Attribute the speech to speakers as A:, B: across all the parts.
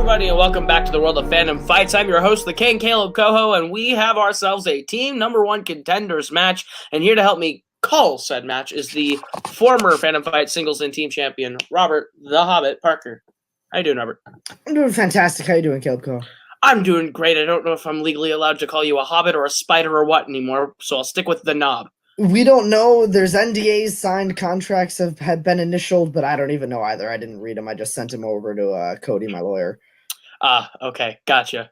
A: everybody, and welcome back to the world of Fandom Fights. I'm your host, the King, Caleb Coho, and we have ourselves a Team Number 1 Contenders match. And here to help me call said match is the former Fandom Fights singles and team champion, Robert the Hobbit Parker. How you doing, Robert?
B: I'm doing fantastic. How you doing, Caleb Coho?
A: I'm doing great. I don't know if I'm legally allowed to call you a hobbit or a spider or what anymore, so I'll stick with the knob.
B: We don't know. There's NDAs signed, contracts have been initialed, but I don't even know either. I didn't read them. I just sent them over to Cody, my lawyer.
A: Okay. Gotcha.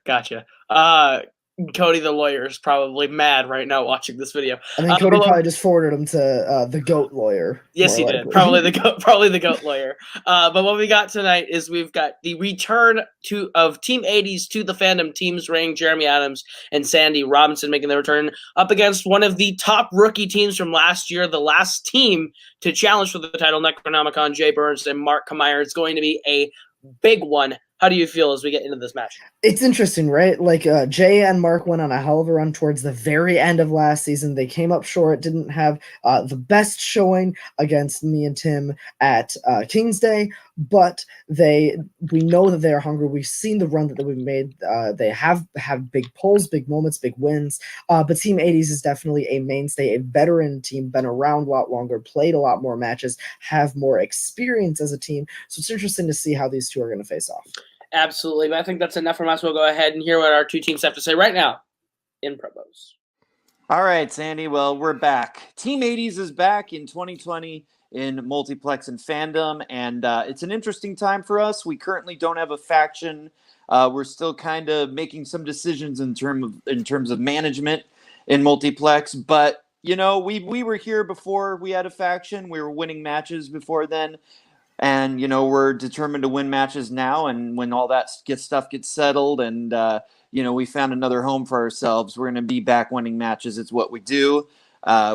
A: Cody the lawyer is probably mad right now watching this video.
B: I think Cody probably just forwarded him to the GOAT lawyer.
A: Yes, he did. Probably the GOAT lawyer. But what we got tonight is we've got the return of Team 80's to the Fandom teams ring. Jeremy Adams and Sandy Robinson making their return up against one of the top rookie teams from last year, the last team to challenge for the title, Necronomicon, Jay Burns and Mark Kameyer. It's going to be a big one. How do you feel as we get into this match?
B: It's interesting, right? Like Jay and Mark went on a hell of a run towards the very end of last season. They came up short, didn't have the best showing against me and Tim at King's Day, but we know that they are hungry. We've seen the run that we've made. They have big pulls, big moments, big wins. But Team 80's is definitely a mainstay, a veteran team, been around a lot longer, played a lot more matches, have more experience as a team. So it's interesting to see how these two are going to face off.
A: Absolutely, but I think that's enough from us. We'll go ahead and hear what our two teams have to say right now in promos.
C: All right, Sandy. Well, we're back. Team 80's is back in 2020 in Multiplex and Fandom, and it's an interesting time for us. We currently don't have a faction. We're still kind of making some decisions in terms of management in Multiplex, but you know, we were here before we had a faction. We were winning matches before then. And, you know, we're determined to win matches now. And when all that stuff gets settled and, you know, we found another home for ourselves, we're going to be back winning matches. It's what we do.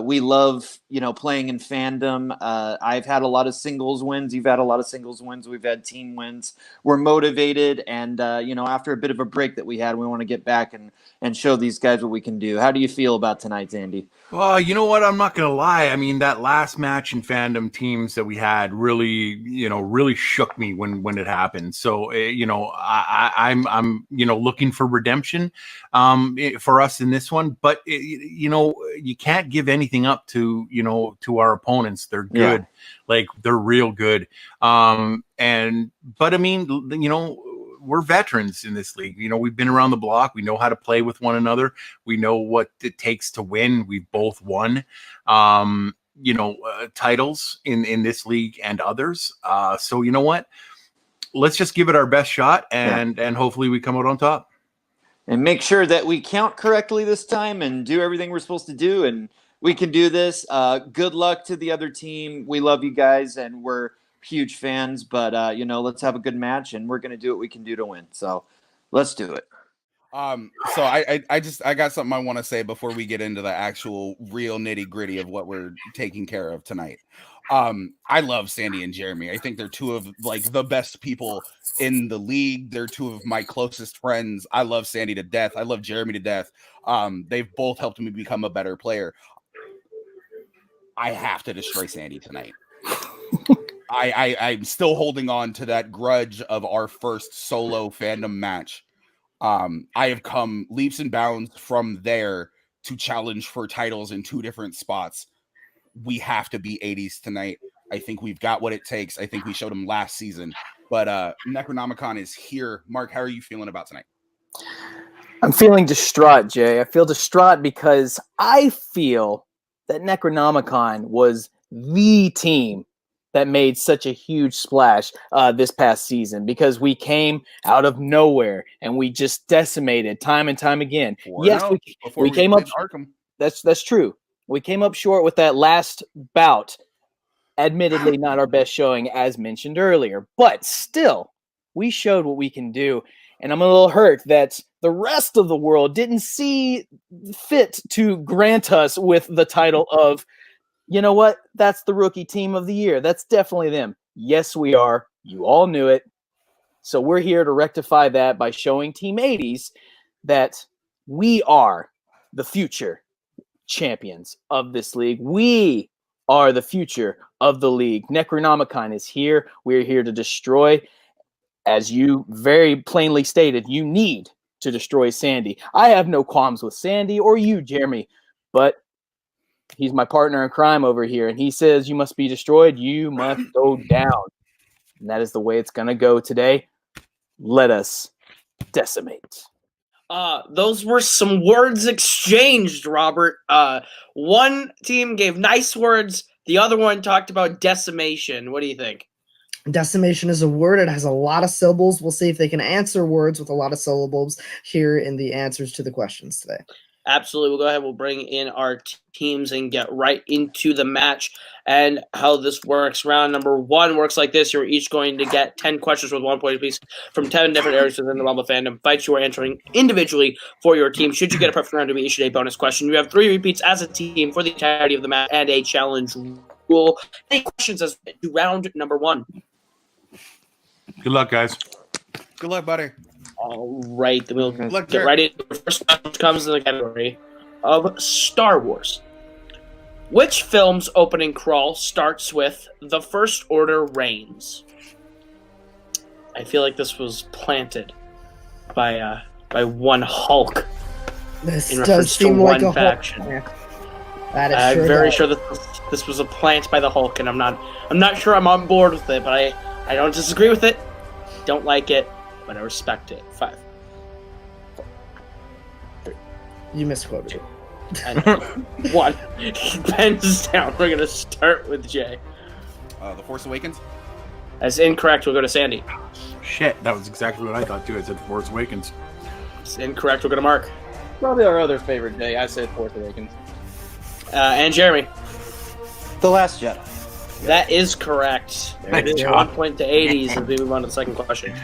C: We love, you know, playing in Fandom. I've had a lot of singles wins. You've had a lot of singles wins. We've had team wins. We're motivated. And, you know, after a bit of a break that we had, we want to get back and show these guys what we can do. How do you feel about tonight, Andy?
D: Well, you know what? I'm not going to lie. I mean, that last match in Fandom teams that we had really shook me when it happened. So, you know, I'm you know, looking for redemption for us in this one. But, you know, you can't give anything up to our opponents. They're good. Yeah. Like, they're real good. But I mean, you know, we're veterans in this league. You know, we've been around the block. We know how to play with one another. We know what it takes to win. We've both won, titles in this league and others. So you know what? Let's just give it our best shot, and hopefully we come out on top.
C: And make sure that we count correctly this time and do everything we're supposed to do. And we can do this. Good luck to the other team. We love you guys, and we're huge fans, but you know, let's have a good match, and we're gonna do what we can do to win. So let's do it.
E: So I got something I want to say before we get into the actual real nitty gritty of what we're taking care of tonight. I love Sandy and Jeremy. I think they're two of like the best people in the league. They're two of my closest friends. I love Sandy to death. I love Jeremy to death. They've both helped me become a better player. I have to destroy Sandy tonight. I'm still holding on to that grudge of our first solo Fandom match. I have come leaps and bounds from there to challenge for titles in two different spots. We have to beat 80's tonight. I think we've got what it takes. I think we showed them last season. But Necronomicon is here. Mark, how are you feeling about tonight?
F: I'm feeling distraught, Jay. I feel distraught because I feel that Necronomicon was the team that made such a huge splash this past season, because we came out of nowhere and we just decimated time and time again. Yes, we came up. That's true. We came up short with that last bout. Admittedly, not our best showing, as mentioned earlier, but still, we showed what we can do. And I'm a little hurt that the rest of the world didn't see fit to grant us with the title of, you know what? That's the rookie team of the year. That's definitely them. Yes, we are. You all knew it. So we're here to rectify that by showing Team 80's that we are the future champions of this league. We are the future of the league. Necronomicon is here. We're here to destroy. as you very plainly stated, you need to destroy Sandy. I have no qualms with Sandy or you, Jeremy, but he's my partner in crime over here, and he says you must be destroyed. You must go down. And that is the way it's going to go today. Let us decimate.
A: Those were some words exchanged, Robert. One team gave nice words. The other one talked about decimation. What do you think?
B: Decimation is a word. It has a lot of syllables. We'll see if they can answer words with a lot of syllables here in the answers to the questions today.
A: Absolutely. We'll go ahead. We'll bring in our teams and get right into the match and how this works. Round number 1 works like this. You're each going to get 10 questions with 1 point apiece from 10 different areas within the Rumble fandom. Fights you are answering individually for your team. Should you get a perfect round, to be issued a bonus question. You have 3 repeats as a team for the entirety of the match and a challenge rule. Any questions as to round number 1?
D: Good luck, guys.
E: Good luck, buddy.
A: All right, then we'll
E: Look,
A: get right into the first one, which comes in the category of Star Wars. Which film's opening crawl starts with "The First Order reigns"? I feel like this was planted by one Hulk.
B: This
A: In
B: does
A: reference to
B: seem like
A: one
B: a
A: faction.
B: Hulk. Yeah. That is
A: I'm
B: sure
A: very
B: does.
A: sure that this was a plant by the Hulk, and I'm not sure I'm on board with it, but I don't disagree with it. Don't like it, but I respect it. 5.
B: You misquoted it.
A: And 1. Pens down. We're gonna start with Jay.
E: The Force Awakens.
A: That's incorrect. We'll go to Sandy.
D: Shit, that was exactly what I thought too. I said Force Awakens.
A: It's incorrect. We'll go to Mark.
F: Probably our other favorite day. I said Force Awakens.
A: And Jeremy.
C: The Last Jedi.
A: That is correct. There
D: Thanks,
A: it is.
D: John.
A: 1 point to 80s as we move on to the second question.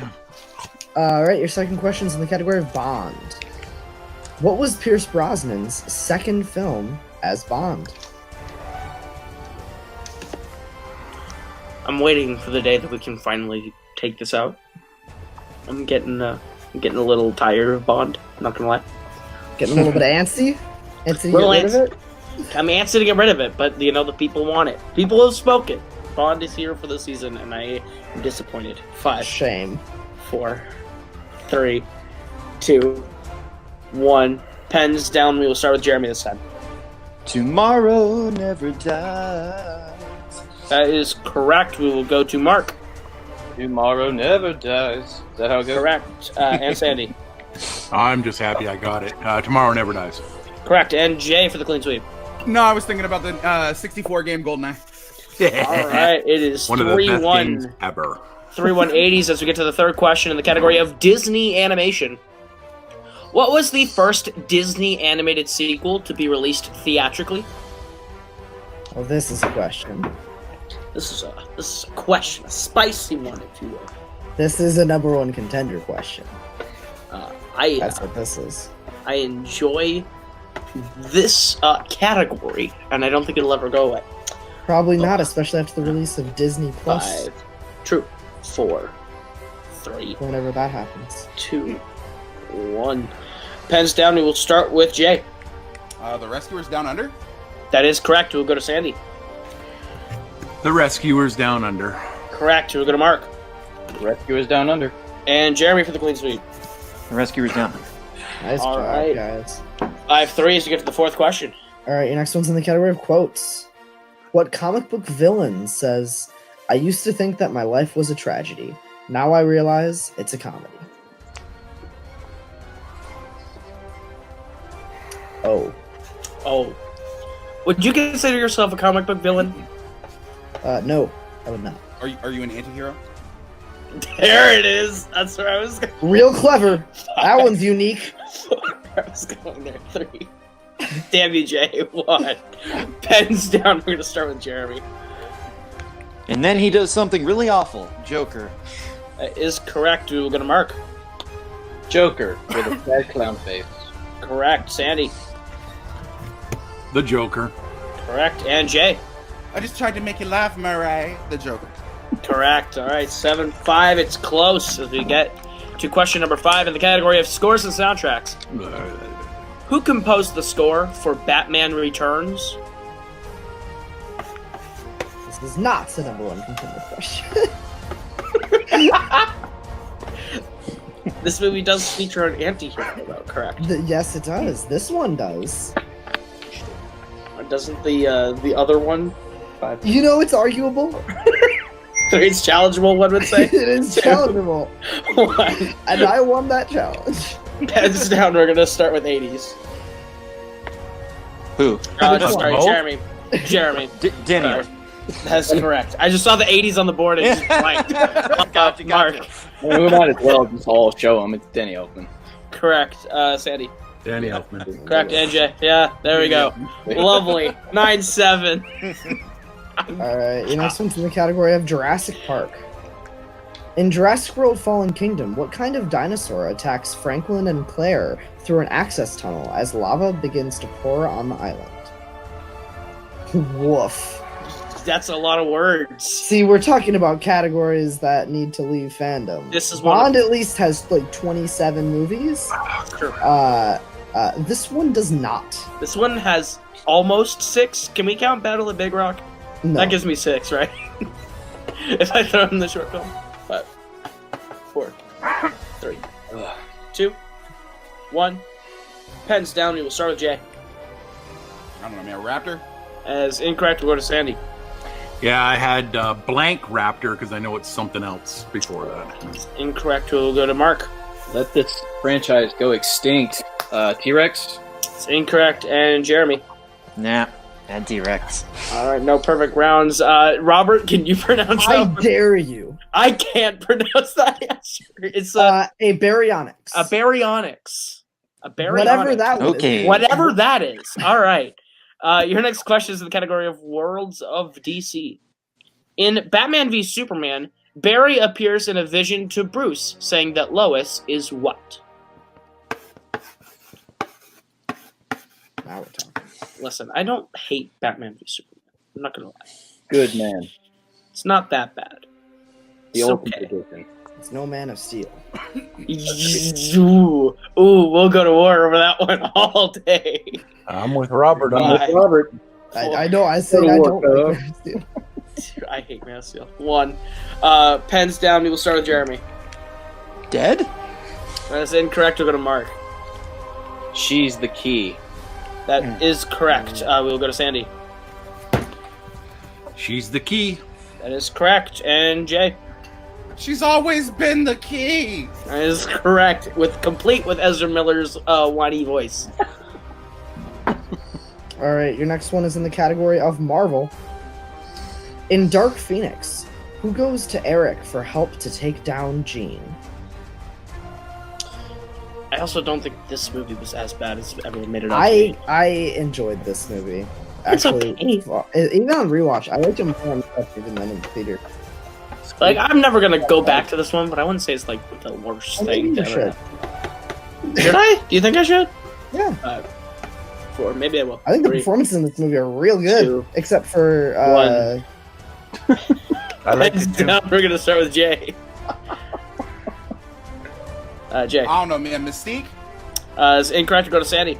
B: All right, your second question is in the category of Bond. What was Pierce Brosnan's second film as Bond?
A: I'm waiting for the day that we can finally take this out. I'm getting a little tired of Bond. I'm not gonna lie.
B: Getting a little bit antsy? Antsy to get
A: Little
B: rid of it?
A: I'm antsy to get rid of it, but the people want it. People have spoken. Bond is here for the season, and I am disappointed. 5,
B: Shame.
A: 4, 3, 2, 1. Pens down. We will start with Jeremy this time.
C: Tomorrow never dies.
A: That is correct. We will go to Mark.
F: Tomorrow never dies. Is that how it goes?
A: Correct. And Sandy.
D: I'm just happy I got it. Tomorrow never dies.
A: Correct. And Jay for the clean sweep.
E: No, I was thinking about the 64 game GoldenEye.
A: All right. It is
D: One of the best games
A: 3-1.
D: ever.
A: 3-1 80s as we get to the third question in the category of Disney animation. What was the first Disney animated sequel to be released theatrically?
B: Well, this is a question.
A: This is a question, a spicy one, if you will.
B: This is a number 1 contender question. That's what this is.
A: I enjoy this category, and I don't think it'll ever go away.
B: Probably not, especially after the release of Disney Plus.
A: 5, true, 4, 3,
B: Whenever that happens.
A: 2, 1. Pens down. We will start with Jay.
E: The Rescuers Down Under.
A: That is correct. We'll go to Sandy.
D: The Rescuers Down Under.
A: Correct. We'll go to Mark.
F: Rescuers Down Under.
A: And Jeremy for the clean sweep.
C: The Rescuers Down.
B: Nice
A: All
B: job,
A: right.
B: guys.
A: 5-3 as we get to the fourth question.
B: All right, your next one's in the category of quotes. What comic book villain says, "I used to think that my life was a tragedy. Now I realize it's a comedy"? Oh.
A: Would you consider yourself a comic book villain?
B: No, I would not.
E: Are you an anti-hero?
A: There it is. That's where I was going.
B: Real clever. That one's unique.
A: I was going there. 3. Damn you, Jay. 1. Pens down. We're going to start with Jeremy.
C: And then he does something really awful. Joker.
A: That is correct. We will go to Mark.
F: Joker with a sad clown face.
A: Correct. Sandy.
D: The Joker.
A: Correct. And Jay.
E: I just tried to make you laugh, Murray. The Joker.
A: Correct. All right. 7-5. It's close as we get to question number 5 in the category of scores and soundtracks. Who composed the score for Batman Returns?
B: This is not the number 1 contender question.
A: This movie does feature an anti-hero, though, correct?
B: Yes, it does. This one does.
A: Or doesn't the other one?
B: You know, it's arguable.
A: It's challengeable, one would say.
B: It is challengeable.
A: One.
B: And I won that challenge.
A: Heads down, we're gonna start with 80s.
C: Who?
A: Sorry,
D: Mo?
A: Jeremy. Jeremy.
C: Daniel.
A: That's correct. I just saw the 80s on the board and just blanked.
C: Gotcha.
A: Mark.
F: Well, we might as well just all show them. It's Denny Elfman.
A: Correct. Sandy.
D: Danny Elfman.
A: Correct, NJ. Yeah, there we go. Lovely. 9-7.
B: Alright, your next one's in the category of Jurassic Park. In Jurassic World Fallen Kingdom, what kind of dinosaur attacks Franklin and Claire through an access tunnel as lava begins to pour on the island? Woof.
A: That's a lot of words.
B: See, we're talking about categories that need to leave fandom.
A: This is one
B: Bond at least has like 27 movies.
A: Sure.
B: This one does not.
A: This one has almost 6. Can we count Battle at Big Rock?
B: No.
A: That gives me 6, right? If I throw in the short film. 5, 4, 3, 2, 1. Pens down. We will start with Jay.
E: I don't know, man. Raptor?
A: As incorrect, we'll go to Sandy.
D: Yeah, I had blank Raptor because I know it's something else before that.
A: Incorrect, we'll go to Mark.
F: Let this franchise go extinct. T-Rex?
A: It's incorrect, and Jeremy.
C: Nah. And T-Rex.
A: All right, no perfect rounds. Robert, can you pronounce
B: I
A: that?
B: dare you.
A: I can't pronounce that. It's
B: A baryonyx.
A: a baryonyx. A baryonyx.
B: Whatever that one
C: Okay.
B: is.
A: Whatever that is. All right. Your next question is in the category of Worlds of DC. In Batman v Superman, Barry appears in a vision to Bruce, saying that Lois is what?
B: Now we're talking.
A: Listen, I don't hate Batman v Superman. I'm not gonna lie.
F: Good man.
A: It's not that bad.
F: The
A: It's
F: ultimate
A: okay.
F: edition.
B: It's no Man of Steel.
A: Ooh, we'll go to war over that one all day.
D: I'm with Robert.
A: Bye.
F: Robert.
B: I know. I said I don't like Man of Steel.
A: I hate Man of Steel. 1. Pens down. We will start with Jeremy.
C: Dead?
A: That's incorrect. We'll go to Mark.
F: She's the key.
A: That is correct. We will go to Sandy.
D: She's the key.
A: That is correct. And Jay.
E: She's always been the key.
A: That is correct. Complete with Ezra Miller's whiny voice.
B: All right, your next one is in the category of Marvel. In Dark Phoenix, who goes to Eric for help to take down Jean?
A: I also don't think this movie was as bad as everyone made it out to be.
B: I enjoyed this movie.
A: It's
B: Actually,
A: okay.
B: well, even on rewatch, I liked it more on the even than in the theater.
A: Like, I'm never gonna go back to this one, but I wouldn't say it's like the worst
B: I
A: thing
B: think
A: to
B: you
A: ever
B: should.
A: happen. Should I? Do you think I should?
B: Yeah,
A: 4. Maybe I will.
B: I think the
A: 3,
B: performances in this movie are real good,
A: 2,
B: except for
A: 1.
D: I like
A: Heads
D: it too.
A: down. We're gonna start with Jay. Jay.
E: I don't know, man. Mystique?
A: It's incorrect. Go to Sandy.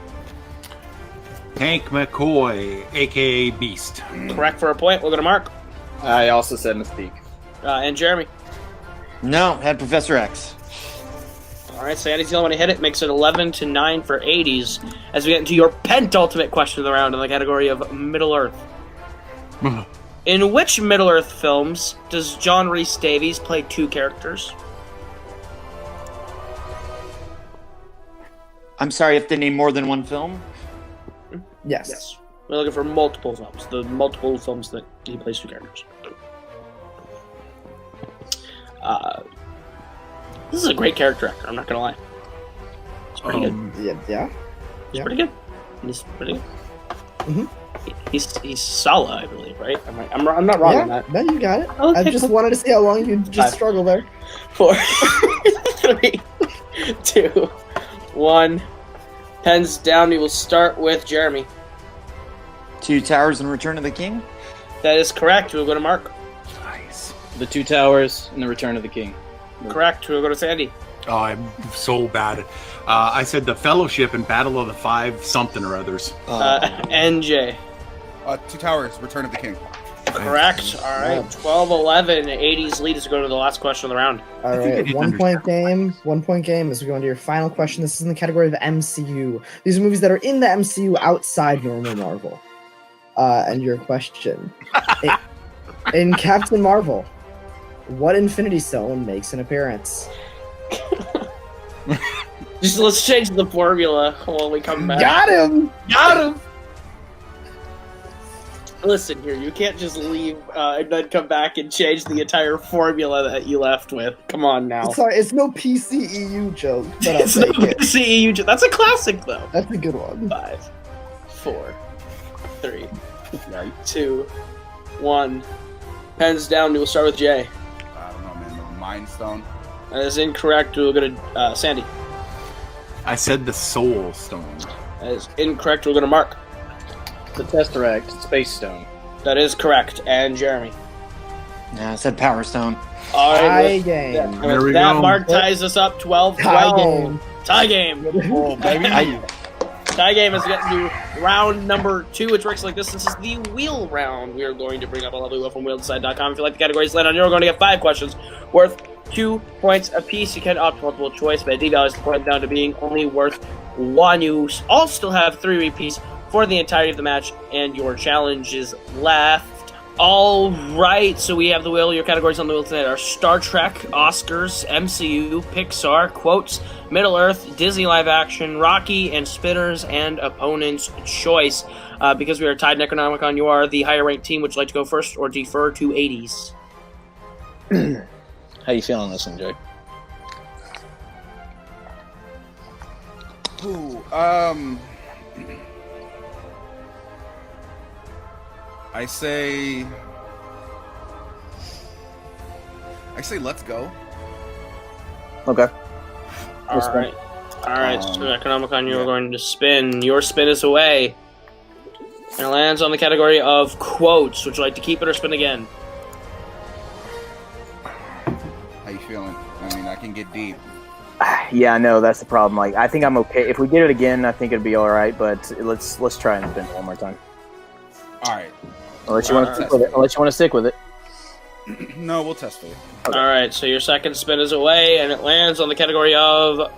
D: Hank McCoy, aka Beast.
A: Correct for a point. We'll go to Mark.
F: I also said Mystique.
A: And Jeremy.
C: No, had Professor X.
A: All right, Sandy's the only one to hit it. Makes it 11-9 for 80s. As we get into your penultimate question of the round in the category of Middle Earth. In which Middle Earth films does John Rhys Davies play 2 characters?
C: I'm sorry if they name more than one film.
B: yes.
A: Yes. We're looking for multiple films. The multiple films that he plays 2 characters. This is a great character actor, I'm not gonna lie. It's pretty good.
B: Yeah.
A: He's
B: yeah.
A: pretty good. He's pretty good.
B: Mhm.
A: He's Sala, I believe, right? I'm not wrong on
B: Yeah,
A: that.
B: no, you got it.
A: Okay,
B: I just
A: cool.
B: wanted to see how long you just
A: 5.
B: struggle there.
A: 4, 3, 2, 1. Pens down. We will start with Jeremy.
C: 2 Towers and Return of the King?
A: That is correct. We'll go to Mark.
D: Nice.
F: The Two Towers and the Return of the King.
A: Correct. We'll go to Sandy.
D: Oh, I'm so bad. I said the Fellowship and Battle of the 5 something or others.
A: NJ.
E: 2 Towers, Return of the King.
A: Correct. All right. 12-11. 80s lead as we go to the last question of the round.
B: All
D: I think I
B: right,
D: didn't
B: 1 point
D: understand.
B: game. 1 point game as we go into your final question. This is in the category of MCU. These are movies that are in the MCU outside normal Marvel. And your question. In Captain Marvel, what Infinity Stone makes an appearance?
A: Just let's change the formula while we come back.
B: Got him!
A: Got him! Listen here, you can't just leave and then come back and change the entire formula that you left with. Come on now.
B: Sorry, it's no PCEU joke, but I'll
A: It's no
B: take it.
A: CEU. That's a classic, though.
B: That's a good one.
A: 5, 4, 3, 2, 1. Pens down. We'll start with Jay.
E: I don't know, man. The Mind Stone.
A: That is incorrect. We'll go to Sandy.
D: I said the Soul Stone.
A: That is incorrect. We'll go to Mark.
F: The Tesseract, Space Stone.
A: That is correct. And Jeremy.
C: Yeah, I said Power Stone.
A: All
B: Tie
A: right.
B: game.
D: There we
A: That
D: go.
A: Mark ties us up 12-12.
B: Tie game.
A: Tie game.
E: Oh, baby.
A: Tie game is getting to round number 2, which works like this. This is the wheel round. We are going to bring up a lovely wheel from wheelside.com. If you like the categories land on, you're going to get 5 questions worth 2 points apiece. You can opt multiple choice, but it devalues the point down to being only worth 1. You all still have 3 repeats for the entirety of the match, and your challenge is left. All right, so we have the wheel. Your categories on the wheel tonight are Star Trek, Oscars, MCU, Pixar, quotes, Middle Earth, Disney live action, Rocky, and Spinners and opponent's choice. Because we are tied Necronomicon, you are the higher ranked team. Would you like to go first or defer to 80s?
F: How you feeling this one, Jay?
E: Ooh, I say let's go.
F: Okay.
A: All
F: We'll spin.
A: right. All right, so Necronomicon, you are
E: yeah.
A: going to spin. Your spin is away. And it lands on the category of quotes. Would you like to keep it or spin again?
E: How you feeling? I mean, I can get deep.
F: Yeah, I know that's the problem. Like, I think I'm okay. If we get it again, I think it'd be all right. But let's try and spin it one more time.
E: All right.
F: Unless you want to stick with it. Unless you want to stick with it.
E: No, we'll test for you.
F: Okay.
A: All right, so your second spin is away, and it lands on the category of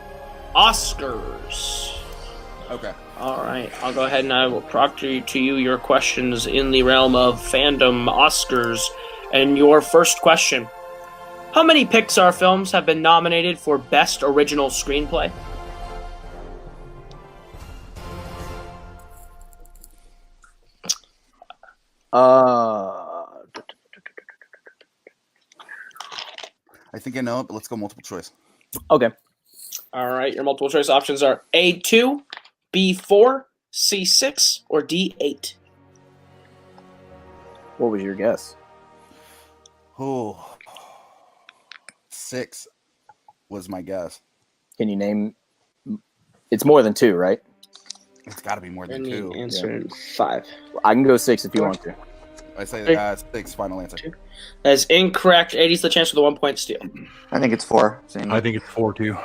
A: Oscars.
E: Okay.
A: All right, I'll go ahead and I will proctor to you your questions in the realm of fandom Oscars. And your first question: how many Pixar films have been nominated for Best Original Screenplay?
E: I think I know it, but let's go multiple choice.
F: Okay.
A: All right, your multiple choice options are A2, B4, C6, or D8.
F: What was your guess?
E: Oh, 6 was my guess.
F: Can you name? It's more than 2, right?
E: It's got to be more than
A: And
E: 2.
A: the answer is 5.
F: I can go 6 if you want to.
E: I say 6. Final answer.
A: That is incorrect. 80's the chance for the 1 point steal.
C: I think it's 4. Same.
D: I think it's 4 too.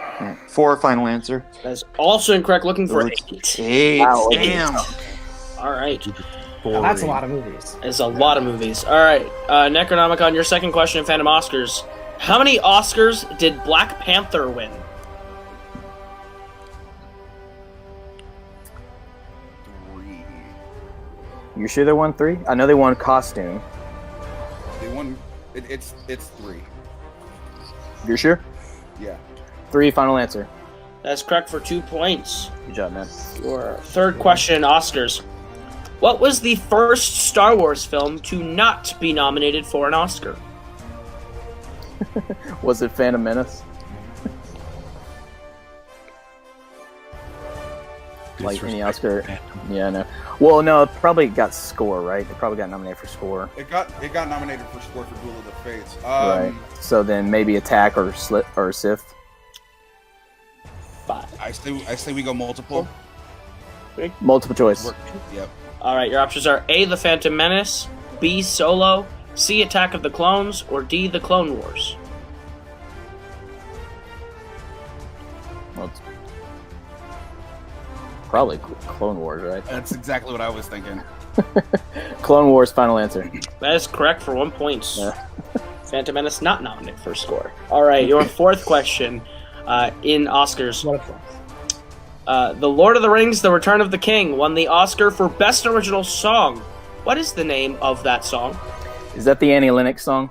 C: 4 final answer.
A: That is also incorrect. Looking for
C: Ooh,
A: 8.
C: 8.
F: Wow, okay.
C: Damn.
A: All right.
B: That's a lot of movies.
A: There's a lot of movies. All right. Necronomicon, your second question in Fandom Oscars. How many Oscars did Black Panther win?
E: 3.
F: You sure they won 3? I know they won costume.
E: They won. It's 3.
F: You're sure?
E: Yeah.
F: 3, final answer.
A: That's correct for 2 points.
F: Good job, man.
A: Your third question in Oscars. What was the first Star Wars film to not be nominated for an Oscar?
F: Was it Phantom Menace? Like any Oscar? Yeah, I know. Well, no, it probably got score, right? It probably got nominated for score.
E: It got nominated for score for Duel of the Fates.
F: Right. So then maybe Attack or Sith.
A: 5.
E: I say we go multiple.
F: Multiple choice.
E: Yep.
A: All right, your options are A, The Phantom Menace, B, Solo, C, Attack of the Clones, or D, The Clone Wars.
F: Well, it's probably Clone Wars, right?
E: That's exactly what I was thinking.
F: Clone Wars, final answer.
A: That is correct for 1 point.
F: Yeah.
A: Phantom Menace not nominated for score. All right, your fourth question in Oscars.
B: What a plus.
A: The Lord of the Rings: The Return of the King won the Oscar for Best Original Song. What is the name of that song?
F: Is that the Annie Lennox song?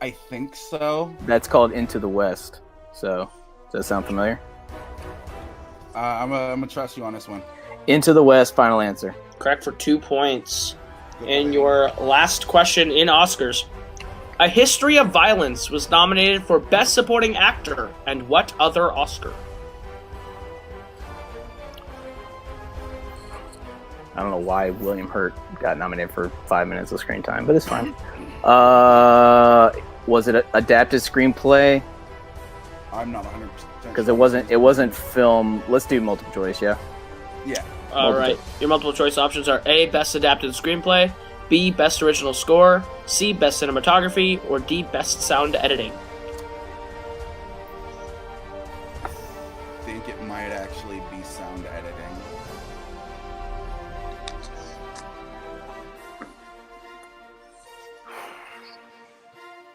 E: I think so.
F: That's called Into the West. So, does that sound familiar?
E: I'm gonna trust you on this one.
F: Into the West, final answer.
A: Correct for 2 points.
E: Good
A: And
E: play.
A: your last question in Oscars. A History of Violence was nominated for Best Supporting Actor and what other Oscar?
F: I don't know why William Hurt got nominated for 5 minutes of screen time, but it's fine. Was it an adapted screenplay?
E: I'm not 100%
F: Because it wasn't film. Let's do multiple choice, yeah.
E: Yeah.
A: All right. Your multiple choice options are A, Best Adapted Screenplay, B, Best Original Score, C, Best Cinematography, or D, Best Sound Editing.
E: I think it might actually be sound editing.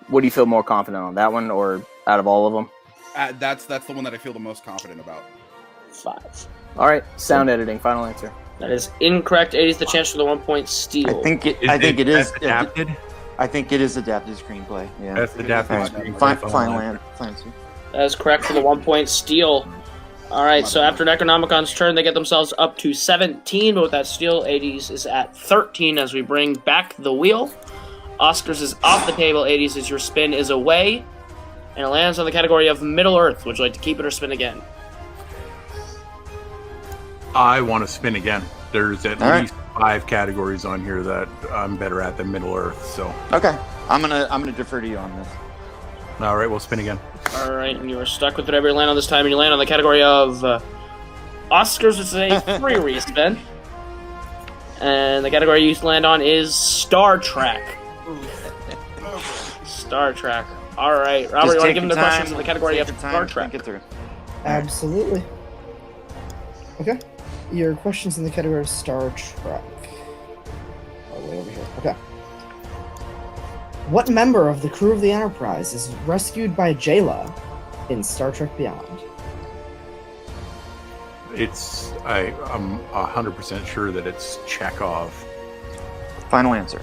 F: What do you feel more confident on, that one or out of all of them?
E: That's the one that I feel the most confident about.
A: 5.
F: All right, sound editing, final answer.
A: That is incorrect. 80's the chance for the 1 point steal.
C: I think it is
D: adapted.
C: I think it is adapted screenplay. Yeah.
D: That's adapted
C: Alright,
D: screenplay.
C: Final answer.
A: That is correct for the 1 point steal. All right, so after Necronomicon's turn, they get themselves up to 17, but with that steal, 80's is at 13 as we bring back the wheel. Oscars is off the table. 80's as your spin is away, and it lands on the category of Middle Earth. Would you like to keep it or spin again?
D: I want to spin again. There's at
C: All
D: least 5 categories on here that I'm better at than Middle Earth. So,
C: Okay, I'm gonna defer to you on this.
D: all right, we'll spin again.
A: All right, and you are stuck with whatever you land on this time, and you land on the category of Oscars, which is a free respin. And the category you land on is Star Trek. Star Trek. All right, Robert, you want to give them the questions in the category of Star Trek?
C: Think it through.
B: Absolutely. Okay. Your questions in the category of Star Trek. Oh, way over here. Okay. What member of the crew of the Enterprise is rescued by Jayla in Star Trek Beyond?
D: I'm 100% sure that it's Chekhov.
C: Final answer.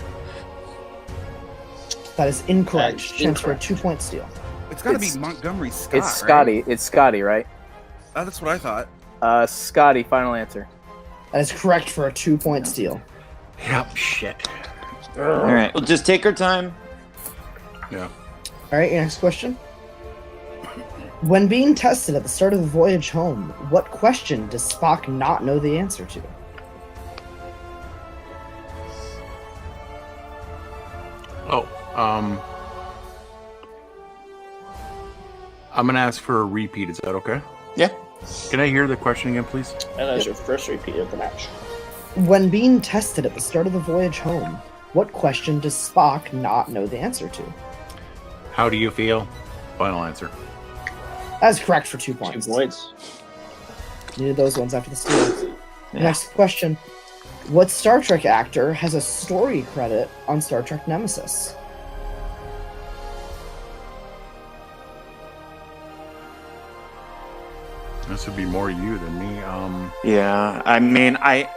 B: That is incorrect.
A: That is
B: Chance for a
A: incorrect.
B: 2-point steal.
E: It's got to
F: It's-
E: be Montgomery Scott.
F: It's Scotty.
E: Right?
F: It's Scotty, right?
E: That's what I thought.
F: Scotty, final answer.
B: That is correct for a 2-point steal.
D: Yep, shit.
C: All right, we'll just take our time.
D: Yeah.
B: All right, your next question. When being tested at the start of the voyage home, what question does Spock not know the answer to?
D: Oh, I'm gonna ask for a repeat. Is that okay?
C: Yeah.
D: Can I hear the question again, please?
A: And that is your first repeat of the match.
B: When being tested at the start of the voyage home, what question does Spock not know the answer to?
D: How do you feel? Final answer.
B: That is correct for 2
A: 2
B: points.
A: points.
B: Needed those ones after the steals.
C: Yeah.
B: Next question. What Star Trek actor has a story credit on Star Trek Nemesis?
D: This would be more you than me.
C: Yeah, I mean, I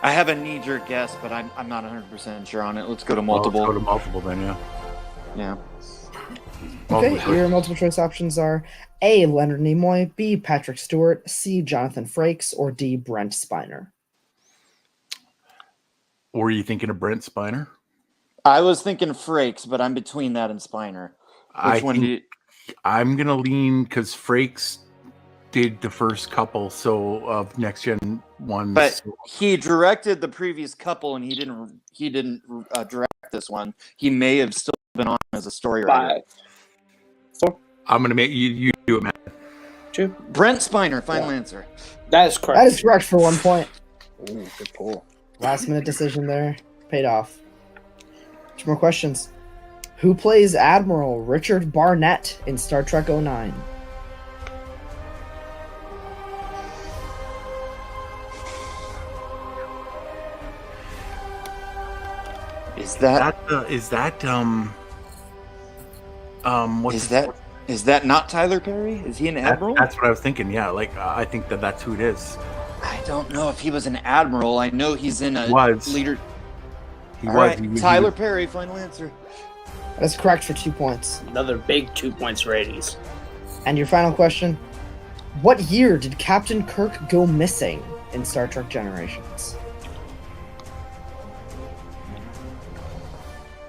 C: have a knee-jerk guess, but I'm not 100% sure on it. Let's go to multiple.
D: Let's go to multiple then, yeah.
C: Yeah.
D: Multiple
B: Okay,
D: choice.
B: your multiple choice options are A. Leonard Nimoy, B. Patrick Stewart, C. Jonathan Frakes, or D. Brent Spiner.
D: Were you thinking of Brent Spiner?
C: I was thinking Frakes, but I'm between that and Spiner. Which one do you...
D: I'm gonna lean because Frakes did the first couple of next gen ones.
C: But he directed the previous couple, and he didn't direct this one. He may have still been on as a story writer.
A: 5.
D: I'm gonna make you do it, man.
A: 2.
C: Brent Spiner, final answer.
A: That is correct.
B: That is correct for 1 point.
F: Ooh, good pull.
B: Last minute decision there. Paid off. 2 more questions. Who plays Admiral Richard Barnett in Star Trek 09?
D: Is
C: that not Tyler Perry? Is he an admiral?
D: That's what I was thinking. Yeah, like I think that's who it is.
C: I don't know if he was an admiral. I know he's in a leader.
D: He
C: All
D: was.
C: right,
D: He was
C: Tyler Perry. Final answer.
B: That's correct for 2 points.
A: Another big 2 points for 80s.
B: And your final question: what year did Captain Kirk go missing in Star Trek Generations?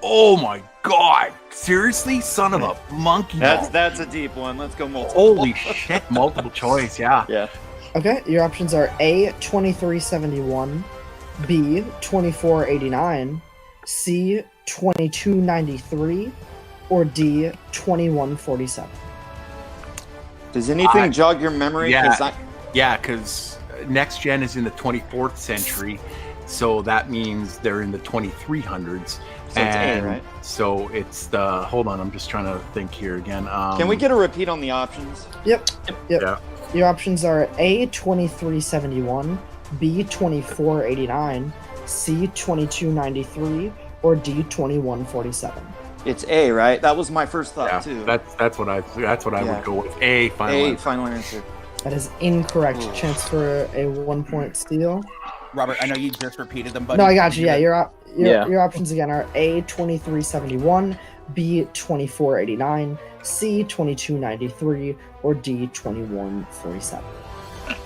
D: Oh my God! Seriously, son of a monkey.
C: That's a deep one. Let's go multiple.
D: Holy shit! Multiple choice. Yeah.
C: Yeah.
B: Okay, your options are A, 2371, B, 2489, C, 2293, or D, 2147.
C: Does anything jog your memory?
D: Yeah. Yeah, because next gen is in the 24th century, so that means they're in the 2300s.
C: So it's A, right?
D: So it's the. Hold on, I'm just trying to think here again.
C: Can we get a repeat on the options?
B: Yep.
D: Yeah.
B: Your options are A, 2371, B, 2489, C, 2293, or D, 2147.
C: It's A, right? That was my first thought too.
D: That's what I would go with. A final answer.
B: That is incorrect. Chance for a 1 point steal.
E: Robert, I know you just repeated them, but
B: No, I got you. Yeah, your options again are A, 2371, B, 2489, C, 2293, or D, 2147.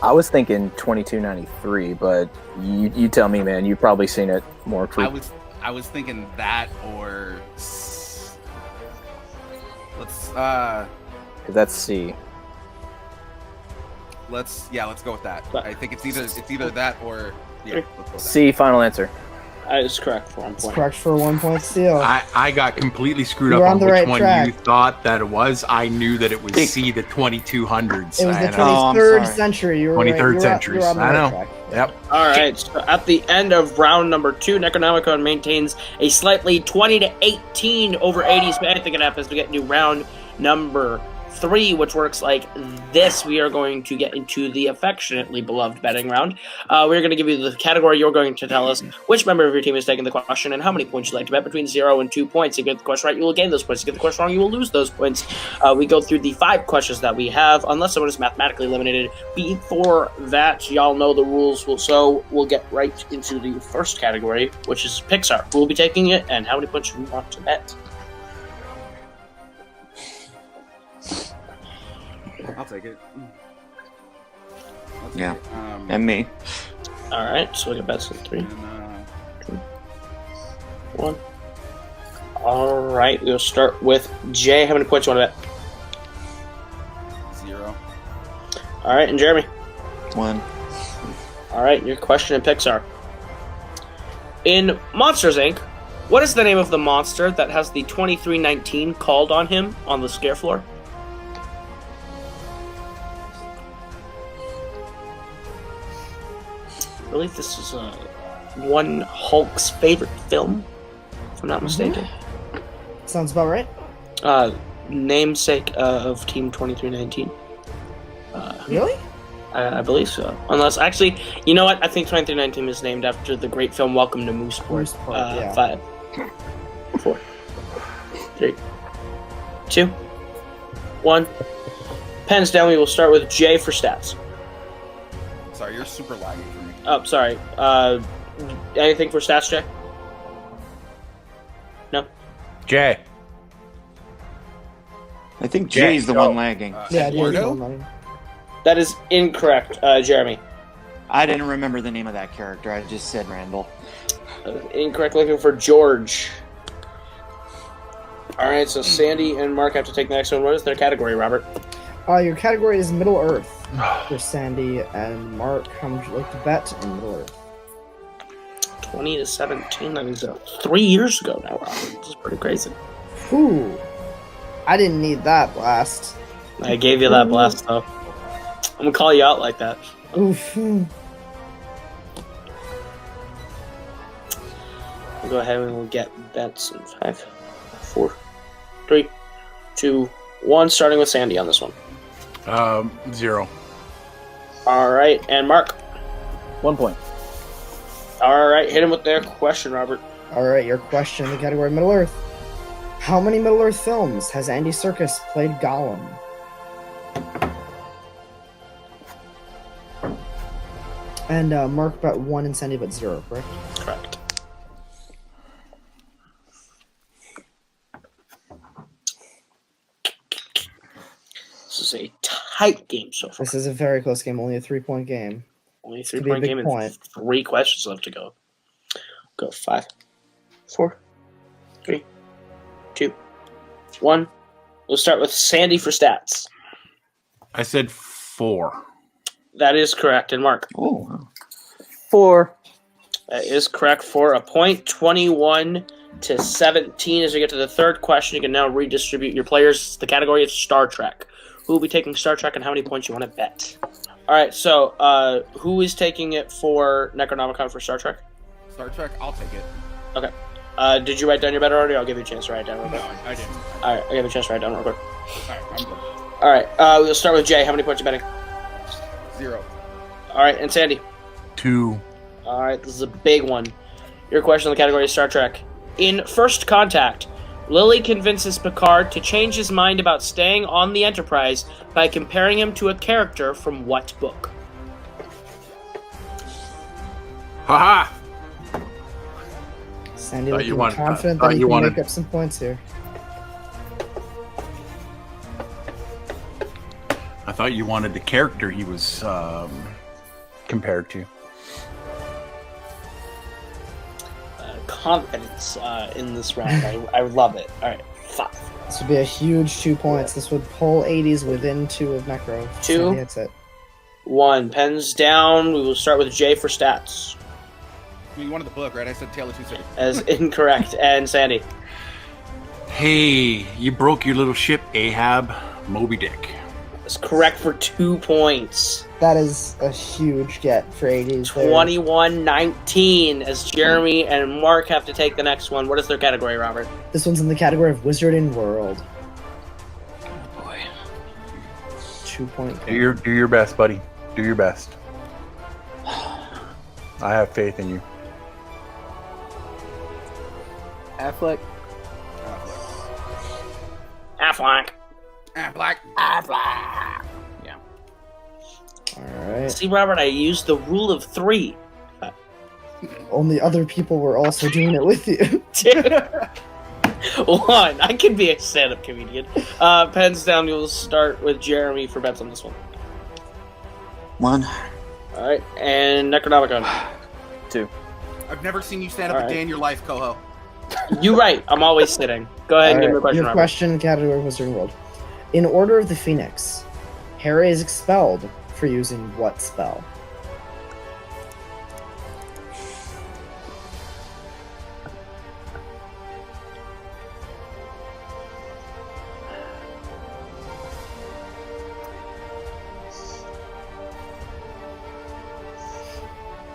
F: I was thinking 2293, but you tell me, man. You've probably seen it more.
E: I was thinking that, or let's
F: that's C.
E: Let's go with that. I think it's either that or let's go with that.
F: C. Final answer.
A: That is correct for 1 point.
B: It's correct for a 1 point steal.
D: I got completely screwed
B: You're
D: up
B: on
D: on
B: the
D: which
B: right
D: one
B: track.
D: you thought that it was. I knew that it was C, the 2200s.
B: It was the
D: And,
B: 23rd century. You were
D: 23rd
B: right.
D: century.
B: You're on the
D: I
B: right
D: know.
B: track.
D: Yep.
A: All right, so at the end of round number 2, Necronomicon maintains a slightly 20-18 over 80s, but anything can happen as we get into round number 3, which works like this. We are going to get into the affectionately beloved betting round. We're going to give you the category. You're going to tell us which member of your team is taking the question and how many points you'd like to bet between 0 and 2 points. If you get the question right, you will gain those points. If you get the question wrong, you will lose those points. We go through the 5 questions that we have, unless someone is mathematically eliminated. Before that, y'all know the rules. So we'll get right into the first category, which is Pixar. Who will be taking it, and how many points you want to bet?
E: I'll take it.
C: Yeah. And me.
A: All right, so we got bets in 3, 2, 1. All right, we'll start with Jay. How many points you want to bet?
E: 0.
A: All right, and Jeremy.
C: 1.
A: All right, your question in Pixar. In Monsters, Inc., what is the name of the monster that has the 2319 called on him on the scare floor? I believe this is one Hulk's favorite film, if I'm not mistaken.
B: Sounds about right.
A: Namesake of Team 2319.
B: Really?
A: I believe so. Unless, actually, you know what? I think 2319 is named after the great film Welcome to Mooseport.
B: Mooseport, yeah.
A: 5, 4, 3, 2, 1. Pens down. We will start with Jay for stats.
E: Sorry, you're super laggy for me.
A: Oh, sorry. Anything for stats, Jay? No?
D: Jay.
C: I think Jay's the one lagging.
B: Yeah,
E: Eduardo?
A: That is incorrect, Jeremy.
C: I didn't remember the name of that character. I just said Randall.
A: Incorrect, looking for George. Alright, so Sandy and Mark have to take the next one. What is their category, Robert?
B: Your category is Middle Earth for Sandy and Mark. How much would you like to bet in Middle Earth?
A: 20-17. That is 3 years ago now, Robert. This is pretty crazy.
B: Ooh. I didn't need that blast.
A: I gave you that blast, though. I'm gonna call you out like that.
B: Oof.
A: We'll go ahead and we'll get bets in 5, 4, 3, 2, 1. Starting with Sandy on this one.
D: 0.
A: All right, and Mark.
F: 1 point.
A: All right, hit him with their question, Robert.
B: All right, your question in the category Middle Earth. How many Middle Earth films has Andy Serkis played Gollum? And Mark bet 1 and Sandy bet 0, correct?
A: Correct. This is a tight game so far.
B: This is a very close game, only a 3-point game.
A: Only a
B: Could be a
A: 3-point
B: big
A: game and
B: point.
A: 3 questions left to go. Go 5, 4, 3, 2, 1. We'll start with Sandy for stats.
D: I said 4.
A: That is correct. And Mark?
C: Oh, wow.
F: 4.
A: That is correct for a point. 21 to 17. As we get to the third question, you can now redistribute your players. The category is Star Trek. Who will be taking Star Trek and how many points you want to bet? All right, so who is taking it for Necronomicon for Star Trek?
E: Star Trek, I'll take it.
A: Okay. Did you write down your bet already? I'll give you a chance to write it down real
E: No,
A: quick.
E: I didn't.
A: All right, I'll give you a chance to write it down real quick.
E: All right, I'm good.
A: All right, we'll start with Jay. How many points are you betting?
E: 0.
A: All right, and Sandy?
D: 2.
A: All right, this is a big one. Your question in the category is Star Trek. In First Contact, Lily convinces Picard to change his mind about staying on the Enterprise by comparing him to a character from what book?
D: Haha!
B: Sandy
D: Thought you
B: looking
D: wanted-
B: confident
D: thought
B: that he
D: you
B: can
D: wanted-
B: make up some points here.
D: I thought you wanted the character he was compared to.
A: Confidence in this round. I love it. All right, 5.
B: This would be a huge 2 points. This would pull 80s within 2 of Necro.
A: 2.
B: Sandy hits it.
A: 1. Pens down. We will start with Jay for stats.
E: You wanted the book, right? I said Tale of Two Cities.
A: As incorrect. And Sandy.
D: Hey, you broke your little ship, Ahab. Moby Dick.
A: That's correct for 2 points.
B: That is a huge get for 80s. there.
A: 21-19 as Jeremy and Mark have to take the next one. What is their category, Robert?
B: This one's in the category of Wizarding World.
A: Boy.
B: 2-point.
D: Do your best, buddy. Do your best. I have faith in you.
F: Affleck.
A: Affleck.
E: Black.
A: Yeah.
B: Alright.
A: See, Robert, I used the rule of 3.
B: Only other people were also doing it with you.
A: 1. I can be a stand-up comedian. Pens down. You'll start with Jeremy for bets on this one.
C: 1.
A: All right, and Necronomicon.
F: 2.
E: I've never seen you stand up
A: All
E: a day
A: right.
E: in your life, Coho.
A: You right. I'm always sitting. Go ahead and give me a question,
B: Your
A: Robert.
B: question, category of Wizarding World. In Order of the Phoenix, Harry is expelled for using what spell?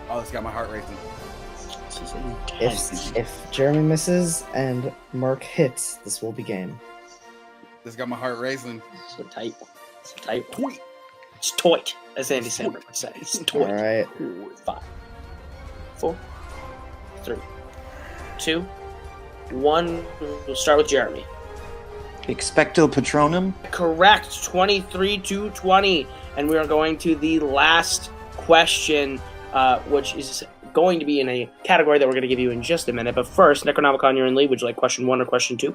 E: Oh, it's got my heart racing.
A: This is intense.
B: If Jeremy misses and Mark hits, this will be game.
E: This got my heart racing.
A: It's a tight one. It's toit, as Andy Samberg would say. It's toit.
B: Alright.
A: 5, 4, 3, 2, 1. We'll start with Jeremy.
C: Expecto Patronum.
A: Correct. 23-20. And we are going to the last question, which is going to be in a category that we're going to give you in just a minute. But first, Necronomicon, you're in lead. Would you like question 1 or question 2?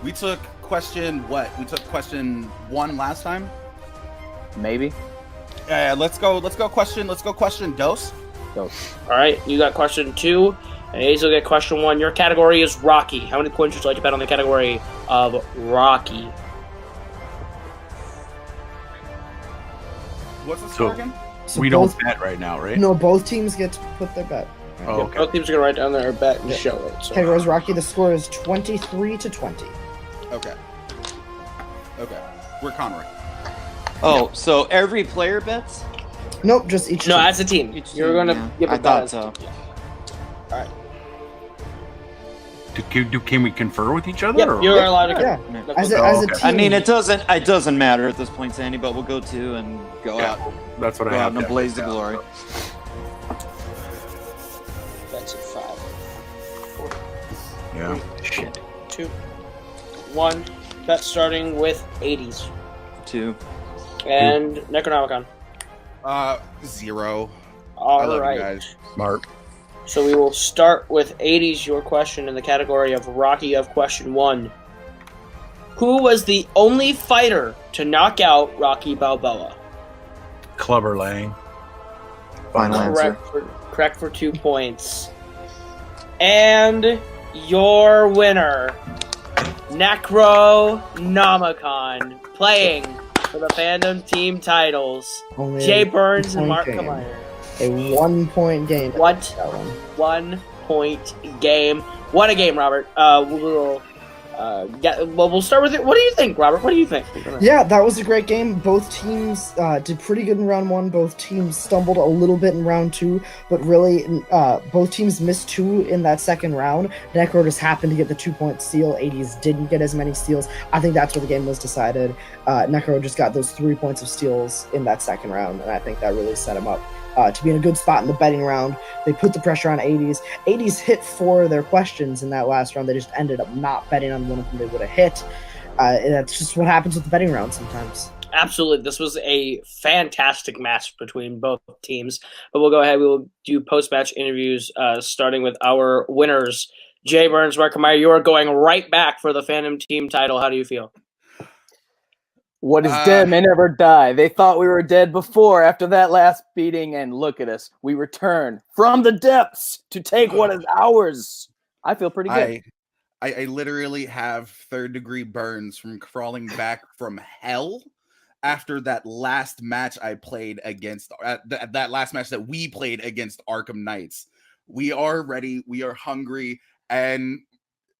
E: We took question what? We took question 1 last time.
F: Maybe.
E: Yeah, let's go question dose.
A: All right, you got question 2, and Hazel get question 1. Your category is Rocky. How many points would you like to bet on the category of Rocky?
E: What's the score again?
B: So
D: We
B: both,
D: don't bet right now, right?
B: No, both teams get to put their bet.
D: Oh, okay.
A: Both teams are going to write down their bet and
B: Yeah.
A: show it. So.
B: Categories Rocky, the score is 23-20.
E: Okay. We're Conroy.
C: Oh, so every player bets?
B: Nope, just each
A: No,
B: team.
A: as a team.
C: Each
A: You're
C: team,
A: going to
C: yeah.
A: give
C: I
A: a bet
C: thought
A: as
C: so.
A: a team. Yeah. All right.
D: Can we confer with each other?
A: Yep,
D: or-
A: you're allowed to
B: Yeah.
A: go.
B: As a,
D: Oh,
B: as a
D: okay.
B: team.
C: I mean, it doesn't matter at this point, Sandy, but we'll go 2 and go
D: Yeah,
C: out.
D: that's what
C: Go
D: I
C: out
D: have.
C: in a
D: to
C: blaze of
D: have.
C: glory.
A: That's a 5.
D: Yeah. Shit.
A: 2, 1. That's starting with 80s.
C: 2.
A: And Necronomicon.
E: 0. I
A: All
E: love
A: right.
E: you guys.
D: Smart.
A: So we will start with 80s, your question in the category of Rocky of question 1. Who was the only fighter to knock out Rocky Balboa?
D: Clubber Lang.
F: Final answer.
A: Correct for 2 points. And your winner, Necronomicon, playing for the Fandom team titles,
B: Only
A: Jay
B: a
A: Burns and
B: 1
A: Mark
B: point game.
A: Kammeyer.
B: A 1 point game.
A: What?
B: That one.
A: 1 point game. What a game, Robert. We'll start with it. What do you think, Robert? What do you think?
B: Yeah, that was a great game. Both teams did pretty good in round 1. Both teams stumbled a little bit in round 2, but really, both teams missed 2 in that second round. Necro just happened to get the 2-point steal. 80s didn't get as many steals. I think that's where the game was decided. Necro just got those 3 points of steals in that second round, and I think that really set him up to be in a good spot in the betting round. They put the pressure on 80s. 80s hit 4 of their questions in that last round. They just ended up not betting on one of them they would have hit. And that's just what happens with the betting round sometimes.
A: Absolutely. This was a fantastic match between both teams. But we'll go ahead. We will do post-match interviews, starting with our winners. Jay Burns, Mark Kammeyer, you are going right back for the Phantom team title. How do you feel?
F: What is dead may never die. They thought we were dead before after that last beating, and look at us. We return from the depths to take what is ours. I feel pretty good.
E: I literally have third-degree burns from crawling back from hell after that last match I played against that last match that we played against Arkham Knights. We are ready. We are hungry, and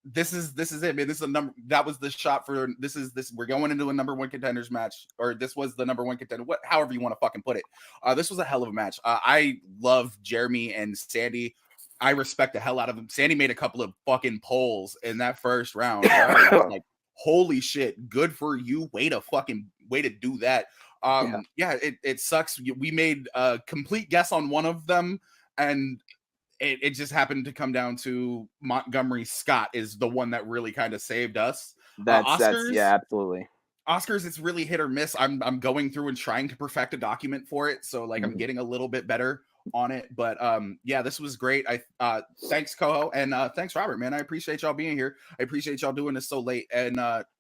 E: this is it, man. This is a number. That was the shot for this. We're going into a number 1 contenders match, or this was the number 1 contender. However you want to fucking put it. This was a hell of a match. I love Jeremy and Sandy. I respect the hell out of them. Sandy made a couple of fucking polls in that first round. I was like, holy shit, good for you. Way to do that. Yeah, it sucks. We made a complete guess on one of them, and it just happened to come down to Montgomery Scott is the one that really kind of saved us.
F: That's yeah, absolutely.
E: Oscars, it's really hit or miss. I'm going through and trying to perfect a document for it, so like I'm getting a little bit better on it. But yeah, this was great. Thanks Coho, and thanks Robert, man. I appreciate y'all being here. I appreciate y'all doing this so late, and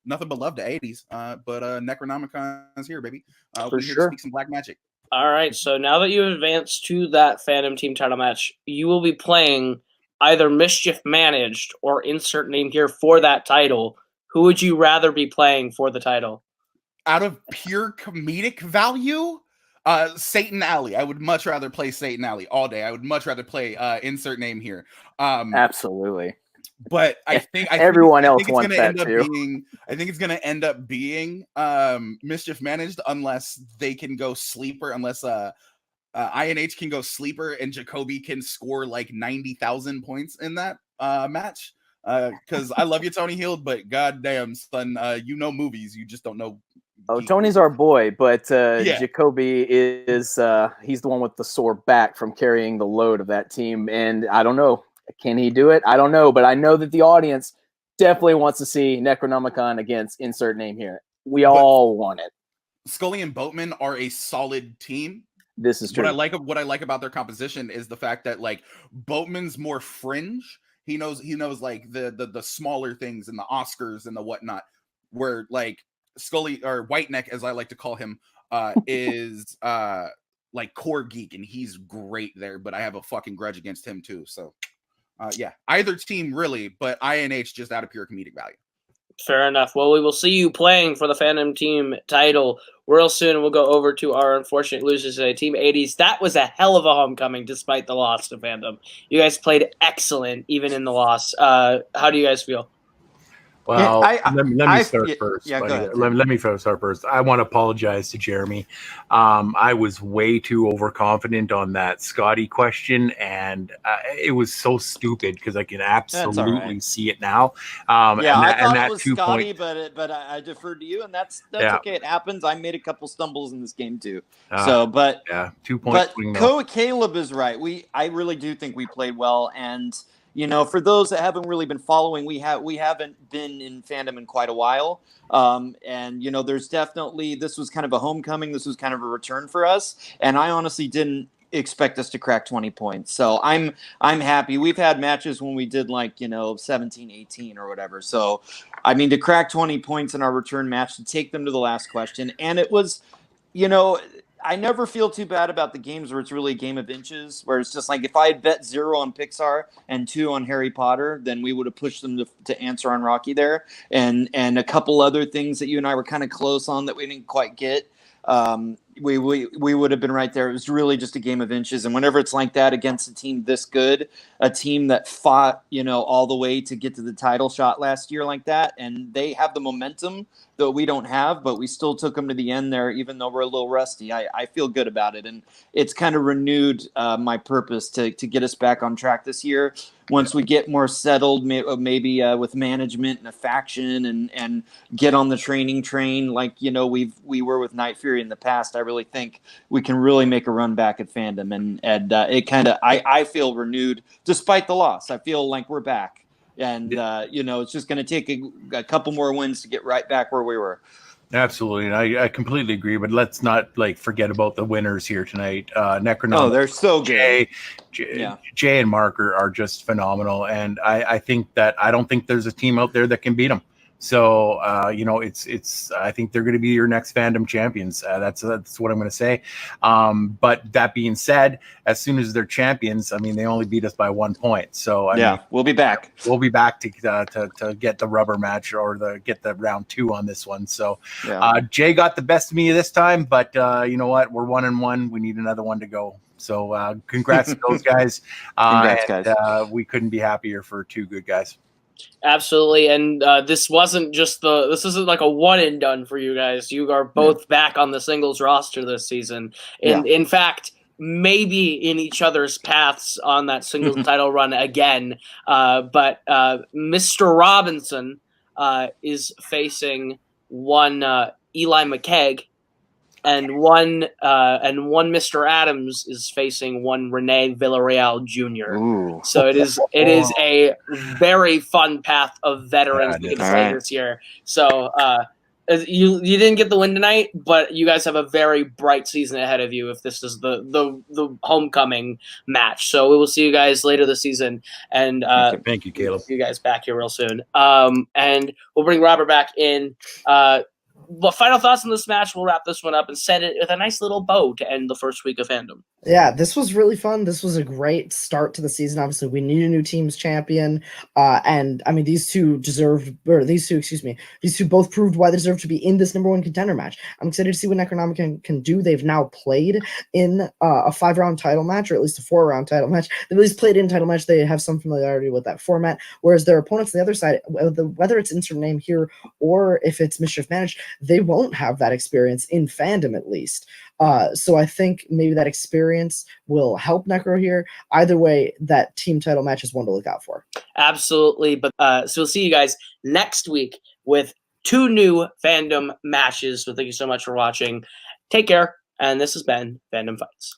E: nothing but love to 80s. But Necronomicon's here, baby.
F: For
E: we're
F: sure.
E: here to speak some black magic.
A: All right, so now that you've advanced to that Phantom team title match, you will be playing either Mischief Managed or insert name here for that title. Who would you rather be playing for the title?
E: Out of pure comedic value, Satan Alley. I would much rather play Satan Alley all day. I would much rather play insert name here.
F: Absolutely.
E: But I think
F: everyone else
E: it's
F: wants that too.
E: I think it's going to end up being Mischief Managed unless they can go sleeper, unless INH can go sleeper and Jacoby can score like 90,000 points in that match. Because I love you, Tony Hield, but goddamn, son, you know movies, you just don't know.
F: Oh, Tony's our boy, but Jacoby is he's the one with the sore back from carrying the load of that team, and I don't know. Can he do it? I don't know, but I know that the audience definitely wants to see Necronomicon against insert name here. We all want it.
E: Scully and Boatman are a solid team.
F: This is true.
E: What I like about their composition is the fact that like Boatman's more fringe. He knows like the smaller things and the Oscars and the whatnot. Where like Scully or Whiteneck, as I like to call him, is like core geek, and he's great there. But I have a fucking grudge against him too. So. Yeah, either team really, but INH just out of pure comedic value.
A: Fair enough. Well, we will see you playing for the Phantom team title real soon. We'll go over to our unfortunate losers today, Team 80s. That was a hell of a homecoming despite the loss to Fandom. You guys played excellent even in the loss. How do you guys feel?
D: Well, let me start first.
C: Yeah, go ahead.
D: Let me start first. I want to apologize to Jeremy. I was way too overconfident on that Scotty question, and it was so stupid because I can absolutely see it now.
C: I thought it was Scotty, but I deferred to you, and that's okay. It happens. I made a couple stumbles in this game too. 2 points.
E: But
C: Caleb is right. I really do think we played well, and for those that haven't really been following, we haven't been in Fandom in quite a while. And there's definitely, this was kind of a homecoming. This was kind of a return for us. And I honestly didn't expect us to crack 20 points. So I'm happy. We've had matches when we did 17, 18 or whatever. So, I mean, to crack 20 points in our return match, to take them to the last question. And it was, I never feel too bad about the games where it's really a game of inches, where it's just like if I had bet 0 on Pixar and 2 on Harry Potter, then we would have pushed them to answer on Rocky there, and a couple other things that you and I were kind of close on that we didn't quite get. We would have been right there. It was really just a game of inches. And whenever it's like that against a team this good, a team that fought, all the way to get to the title shot last year like that, and they have the momentum that we don't have, but we still took them to the end there, even though we're a little rusty. I feel good about it. And it's kind of renewed my purpose to get us back on track this year. Once we get more settled, maybe with management and a faction and get on the training train like, we were with Night Fury in the past, I really think we can really make a run back at Fandom. And it kind of, I feel renewed despite the loss. I feel like we're back. And, it's just going to take a couple more wins to get right back where we were.
D: Absolutely, and I completely agree. But let's not forget about the winners here tonight. Necronomicon.
C: Oh, they're so good.
D: Jay and Mark are just phenomenal, and I think that I don't think there's a team out there that can beat them. So it's I think they're going to be your next Fandom champions. That's what I'm going to say. But that being said, as soon as they're champions, I mean they only beat us by 1 point. So I mean,
C: we'll be back.
D: We'll be back to get the rubber match or get the round 2 on this one. So Jay got the best of me this time, but you know what? We're 1-1. We need another one to go. So congrats to those guys.
C: Congrats, guys.
D: We couldn't be happier for 2 good guys.
A: Absolutely, and this isn't like a one and done for you guys. You are both back on the singles roster this season. In fact, maybe in each other's paths on that singles title run again. But Mr. Robinson is facing one Eli McKegg, and one Mr. Adams is facing one Rene Villarreal Jr.
F: Ooh.
A: So it is a very fun path of veterans we get to play this year. So you didn't get the win tonight, but you guys have a very bright season ahead of you if this is the homecoming match. So we will see you guys later this season, and
D: thank you, Caleb.
A: See you guys back here real soon. And we'll bring Robert back in. Well, final thoughts on this match. We'll wrap this one up and set it with a nice little bow to end the first week of Fandom.
B: Yeah, this was really fun. This was a great start to the season. Obviously, we need a new team's champion. And I mean, these two both proved why they deserve to be in this #1 contender match. I'm excited to see what Necronomicon can do. They've now played in a 5-round title match, or at least a 4-round title match. They've at least played in title match. They have some familiarity with that format. Whereas their opponents on the other side, whether it's insert name here or if it's Mischief Managed, they won't have that experience in Fandom at least. So I think maybe that experience will help Necro here. Either way, that team title match is one to look out for.
A: Absolutely. But so we'll see you guys next week with 2 new Fandom matches. So thank you so much for watching. Take care. And this has been Fandom Fights.